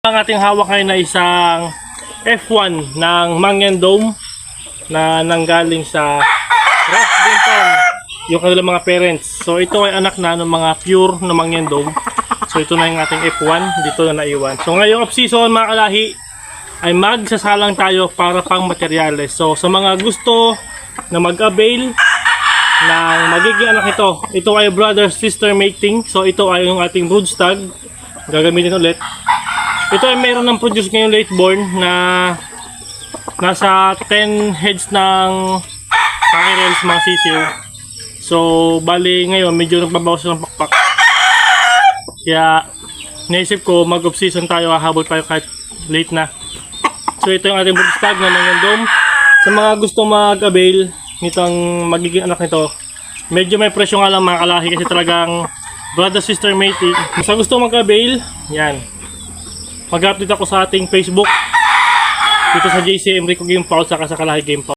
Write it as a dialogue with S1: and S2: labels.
S1: Ang ating hawak ngayon na isang F1 ng Mangyan Dome na nanggaling sa Ross Benton, yung kanilang mga parents. So ito ay anak na ng mga pure na Mangyan Dome. So ito na yung ating F1, dito na naiwan. So ngayong off-season mga kalahi ay magsasalang tayo para pang materyales. So sa mga gusto na mag-avail ng magiging anak ito ay brother-sister mating. So ito ay yung ating broodstag, gagamitin ulit. Ito ay mayroon ng produce ngayong late born na nasa 10 heads ng cockerels, mga sisiw. So bali ngayon medyo nagbabawas ng pakpak. Kaya naisip ko mag-off-season tayo, hahabol tayo kahit late na. So ito yung ating broodstag na Mangyan Dome. Sa mga gusto mag-avail nitong magiging anak nito, medyo may presyo nga lang mga kalahi kasi talagang brother-sister mating. Sa gusto mag-avail, yan. Mag-update ako sa ating Facebook dito sa JC Enrico Game Paul saka sa Kalahi Game Paul.